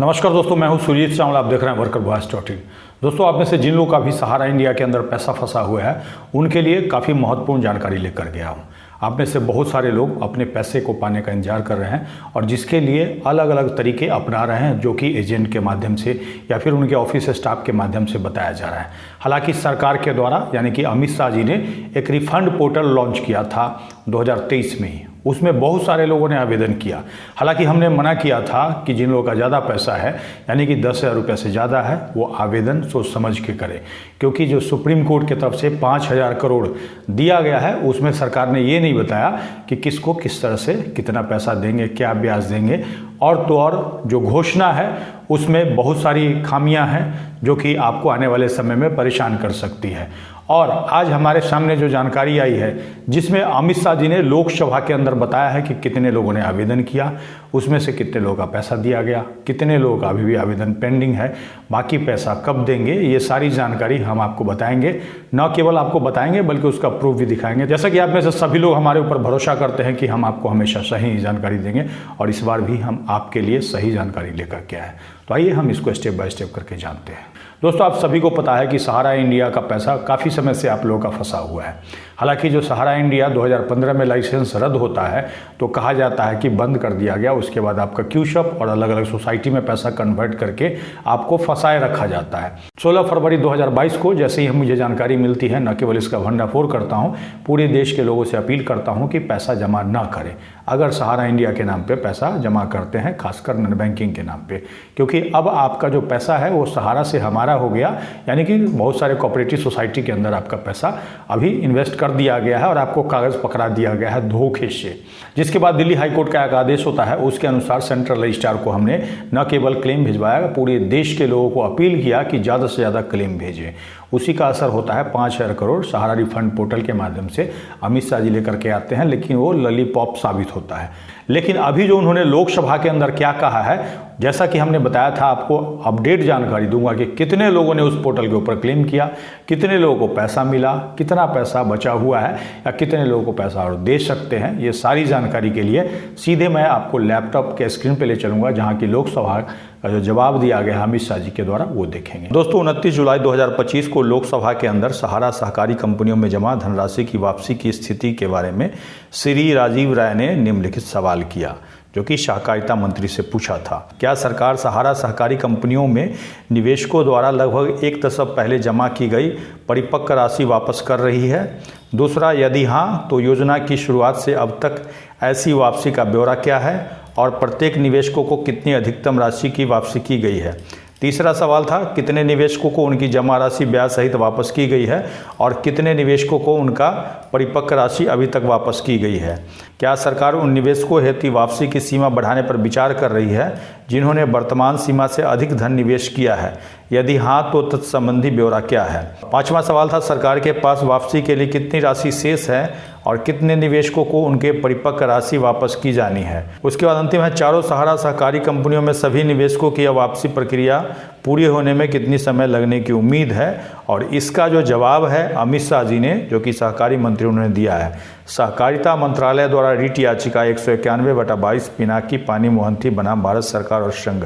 नमस्कार दोस्तों, मैं हूं सुरजीत चावला। आप देख रहे हैं वर्कर वॉइस डॉट इन। दोस्तों, आप में से जिन लोगों का भी सहारा इंडिया के अंदर पैसा फंसा हुआ है उनके लिए काफ़ी महत्वपूर्ण जानकारी लेकर गया हूं। आप में से बहुत सारे लोग अपने पैसे को पाने का इंतजार कर रहे हैं और जिसके लिए अलग अलग तरीके अपना रहे हैं, जो कि एजेंट के माध्यम से या फिर उनके ऑफिस स्टाफ के माध्यम से बताया जा रहा है। हालांकि सरकार के द्वारा यानी कि अमित शाह जी ने एक रिफंड पोर्टल लॉन्च किया था 2023 में ही। उसमें बहुत सारे लोगों ने आवेदन किया। हालांकि हमने मना किया था कि जिन लोगों का ज़्यादा पैसा है यानी कि 10,000 रुपये से ज़्यादा है वो आवेदन सोच समझ के करें, क्योंकि जो सुप्रीम कोर्ट की तरफ से 5,000 करोड़ दिया गया है उसमें सरकार ने ये नहीं बताया कि किसको किस तरह से कितना पैसा देंगे, क्या ब्याज देंगे। और तो और जो घोषणा है उसमें बहुत सारी खामियां हैं जो कि आपको आने वाले समय में परेशान कर सकती है। और आज हमारे सामने जो जानकारी आई है जिसमें अमित शाह जी ने लोकसभा के अंदर बताया है कि कितने लोगों ने आवेदन किया, उसमें से कितने लोगों का पैसा दिया गया, कितने लोगों का अभी भी आवेदन पेंडिंग है, बाकी पैसा कब देंगे, ये सारी जानकारी हम आपको बताएंगे। न केवल आपको बताएंगे बल्कि उसका प्रूफ भी दिखाएंगे। जैसा कि आप में से सभी लोग हमारे ऊपर भरोसा करते हैं कि हम आपको हमेशा सही जानकारी देंगे और इस बार भी हम आपके लिए सही जानकारी लेकर के आए। तो आइए हम इसको स्टेप बाय स्टेप करके जानते हैं। दोस्तों, आप सभी को पता है कि सहारा इंडिया का पैसा काफ़ी समय से आप लोगों का फंसा हुआ है। हालांकि जो सहारा इंडिया 2015 में लाइसेंस रद्द होता है तो कहा जाता है कि बंद कर दिया गया, उसके बाद आपका क्यूशप और अलग अलग सोसाइटी में पैसा कन्वर्ट करके आपको फंसाए रखा जाता है। 16 फरवरी 2022 को जैसे ही मुझे जानकारी मिलती है, न केवल इसका भंडाफोड़ करता हूँ, पूरे देश के लोगों से अपील करता हूँ कि पैसा जमा ना करें अगर सहारा इंडिया के नाम पे पैसा जमा करते हैं, खासकर नेट बैंकिंग के नाम पे, क्योंकि अब आपका जो पैसा है वो सहारा से हमारा हो गया। यानी कि बहुत सारे कोऑपरेटिव सोसाइटी के अंदर आपका पैसा अभी इन्वेस्ट कर दिया गया है और आपको कागज़ पकड़ा दिया गया है धोखे से। जिसके बाद दिल्ली हाई कोर्ट का एक आदेश होता है, उसके अनुसार सेंट्रल रजिस्ट्रार को हमने न केवल क्लेम भिजवाया, पूरे देश के लोगों को अपील किया कि ज़्यादा से ज़्यादा क्लेम भेजें। उसी का असर होता है 5,000 करोड़ सहारा रिफंड पोर्टल के माध्यम से अमित शाह जी लेकर के आते हैं, लेकिन वो लॉलीपॉप साबित होता है। लेकिन अभी जो उन्होंने लोकसभा के अंदर क्या कहा है, जैसा कि हमने बताया था, आपको अपडेट जानकारी दूंगा कि कितने लोगों ने उस पोर्टल के ऊपर क्लेम किया, कितने लोगों को पैसा मिला, कितना पैसा बचा हुआ है या कितने लोगों को पैसा और दे सकते हैं। ये सारी जानकारी के लिए सीधे मैं आपको लैपटॉप के स्क्रीन पे ले चलूंगा जहां की लोकसभा का जो जवाब दिया गया अमित शाह जी के द्वारा वो देखेंगे। दोस्तों, 29 जुलाई 2025 को लोकसभा के अंदर सहारा सहकारी कंपनियों में जमा धनराशि की वापसी की स्थिति के बारे में श्री राजीव राय ने निम्नलिखित सवाल किया, जो कि सहकारिता मंत्री से पूछा था। क्या सरकार सहारा सहकारी कंपनियों में निवेशकों द्वारा लगभग 1 दशक पहले जमा की गई परिपक्व राशि वापस कर रही है? दूसरा, यदि हाँ तो योजना की शुरुआत से अब तक ऐसी वापसी का ब्यौरा क्या है और प्रत्येक निवेशकों को कितनी अधिकतम राशि की वापसी की गई है? तीसरा सवाल था, कितने निवेशकों को उनकी जमा राशि ब्याज सहित वापस की गई है और कितने निवेशकों को उनका परिपक्व राशि अभी तक वापस की गई है? क्या सरकार उन निवेशकों हेतु वापसी की सीमा बढ़ाने पर विचार कर रही है जिन्होंने वर्तमान सीमा से अधिक धन निवेश किया है? यदि हाँ तो तत्संबंधी ब्यौरा क्या है? पांचवा सवाल था, सरकार के पास वापसी के लिए कितनी राशि शेष है और कितने निवेशकों को उनके परिपक्व राशि वापस की जानी है? उसके बाद अंतिम है, चारों सहारा सहकारी कंपनियों में सभी निवेशकों की यह वापसी प्रक्रिया पूरी होने में कितनी समय लगने की उम्मीद है? और इसका जो जवाब है अमित शाह जी ने, जो कि सहकारी मंत्री उन्होंने दिया है। सहकारिता मंत्रालय द्वारा रिट याचिका 191/22 पिनाकी पानी मोहंती बनाम भारत सरकार और संघ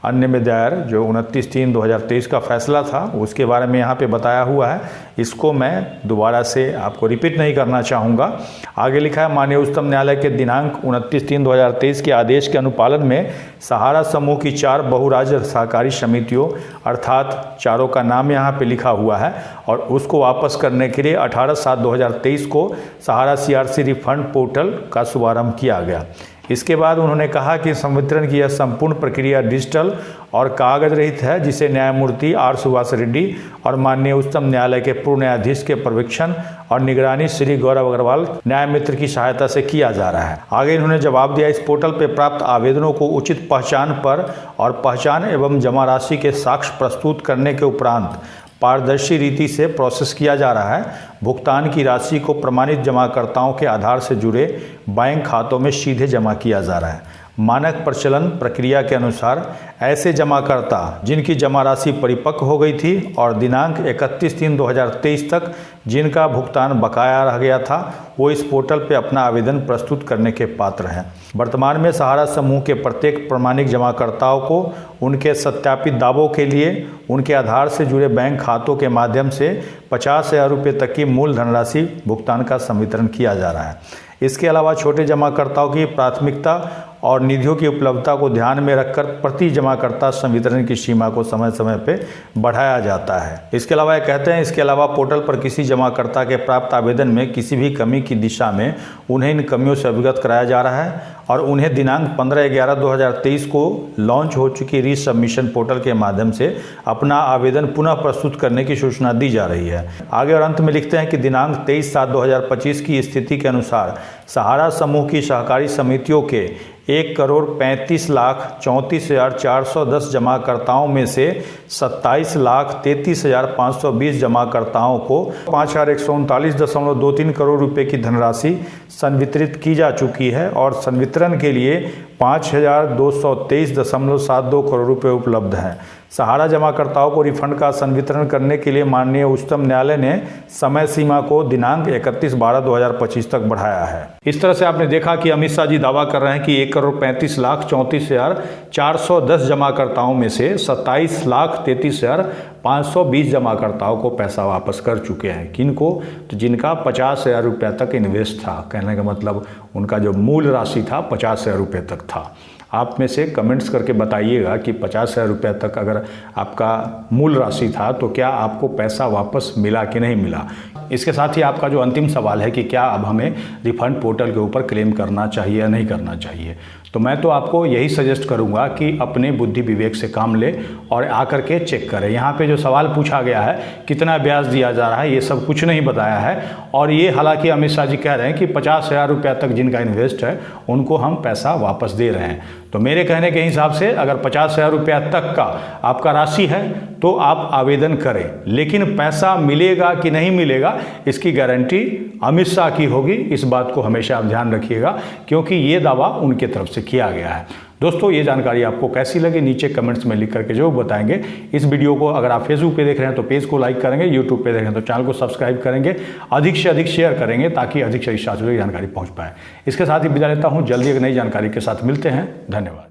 अन्य में दायर जो 29/3/2023 का फैसला था उसके बारे में यहाँ पे बताया हुआ है। इसको मैं दोबारा से आपको रिपीट नहीं करना चाहूँगा। आगे लिखा है, माननीय उच्चतम न्यायालय के दिनांक 29/3/2023 के आदेश के अनुपालन में सहारा समूह की 4 बहुराज्य सहकारी समितियों अर्थात चारों का नाम यहाँ पे लिखा हुआ है और उसको वापस करने के लिए 18/7/2023 को सहारा CRC रिफंड पोर्टल का शुभारंभ किया गया। इसके बाद उन्होंने कहा कि संवितरण की यह संपूर्ण प्रक्रिया डिजिटल और कागज रहित है, जिसे न्यायमूर्ति R सुभाष रेड्डी और माननीय उच्चतम न्यायालय के पूर्व न्यायाधीश के पर्यवेक्षण और निगरानी श्री गौरव अग्रवाल न्याय मित्र की सहायता से किया जा रहा है। आगे इन्होंने जवाब दिया, इस पोर्टल पर प्राप्त आवेदनों को उचित पहचान पर और पहचान एवं जमा राशि के साक्ष्य प्रस्तुत करने के उपरांत पारदर्शी रीति से प्रोसेस किया जा रहा है। भुगतान की राशि को प्रमाणित जमाकर्ताओं के आधार से जुड़े बैंक खातों में सीधे जमा किया जा रहा है। मानक प्रचलन प्रक्रिया के अनुसार ऐसे जमाकर्ता जिनकी जमा राशि परिपक्व हो गई थी और दिनांक 31/3/2023 तक जिनका भुगतान बकाया रह गया था, वो इस पोर्टल पे अपना आवेदन प्रस्तुत करने के पात्र हैं। वर्तमान में सहारा समूह के प्रत्येक प्रमाणिक जमाकर्ताओं को उनके सत्यापित दावों के लिए उनके आधार से जुड़े बैंक खातों के माध्यम से 50,000 रुपये तक की मूल धनराशि भुगतान का संवितरण किया जा रहा है। इसके अलावा छोटे जमाकर्ताओं की प्राथमिकता और निधियों की उपलब्धता को ध्यान में रखकर प्रति जमाकर्ता संवितरण की सीमा को समय समय पर बढ़ाया जाता है। इसके अलावा ये कहते हैं, इसके अलावा पोर्टल पर किसी जमाकर्ता के प्राप्त आवेदन में किसी भी कमी की दिशा में उन्हें इन कमियों से अवगत कराया जा रहा है और उन्हें दिनांक 15/11/2023 को लॉन्च हो चुकी रीसबमिशन पोर्टल के माध्यम से अपना आवेदन पुनः प्रस्तुत करने की सूचना दी जा रही है। आगे और अंत में लिखते हैं कि दिनांक 23/7/2025 की स्थिति के अनुसार सहारा समूह की सहकारी समितियों के 1,35,34,410 जमाकर्ताओं में से 27,33,520 जमाकर्ताओं को 5,139.23 करोड़ रुपए की धनराशि संवितरित की जा चुकी है और संवितरण के लिए 5,223.72 करोड़ रुपए उपलब्ध हैं। सहारा जमाकर्ताओं को रिफंड का संवितरण करने के लिए माननीय उच्चतम न्यायालय ने समय सीमा को दिनांक 31/12/2025 तक बढ़ाया है। इस तरह से आपने देखा कि अमित शाह जी दावा कर रहे हैं कि 1,35,34,410 जमाकर्ताओं में से 27,33,520 जमाकर्ताओं को पैसा वापस कर चुके हैं। किनको? तो जिनका 50,000 रुपये तक इन्वेस्ट था। कहने का मतलब उनका जो मूल राशि था 50,000 रुपये तक था। आप में से कमेंट्स करके बताइएगा कि 50,000 रुपये तक अगर आपका मूल राशि था तो क्या आपको पैसा वापस मिला कि नहीं मिला। इसके साथ ही आपका जो अंतिम सवाल है कि क्या अब हमें रिफंड पोर्टल के ऊपर क्लेम करना चाहिए या नहीं करना चाहिए, तो मैं तो आपको यही सजेस्ट करूंगा कि अपने बुद्धि विवेक से काम ले और आकर के चेक करें। यहाँ पे जो सवाल पूछा गया है कितना ब्याज दिया जा रहा है, ये सब कुछ नहीं बताया है और ये हालांकि अमित शाह जी कह रहे हैं कि 50,000 रुपये तक जिनका इन्वेस्ट है उनको हम पैसा वापस दे रहे हैं। तो मेरे कहने के हिसाब से अगर 50,000 रुपये तक का आपका राशि है तो आप आवेदन करें, लेकिन पैसा मिलेगा कि नहीं मिलेगा इसकी गारंटी अमित शाह की होगी। इस बात को हमेशा आप ध्यान रखिएगा क्योंकि ये दावा उनके तरफ से किया गया है। दोस्तों, ये जानकारी आपको कैसी लगी नीचे कमेंट्स में लिख करके जरूर बताएंगे। इस वीडियो को अगर आप फेसबुक पे देख रहे हैं तो पेज को लाइक करेंगे, यूट्यूब पे देख रहे हैं तो चैनल को सब्सक्राइब करेंगे, अधिक से अधिक शेयर करेंगे ताकि अधिक से अधिक छात्रों की जानकारी पहुंच पाए। इसके साथ ही विदा लेता हूं, जल्दी एक नई जानकारी के साथ मिलते हैं। धन्यवाद।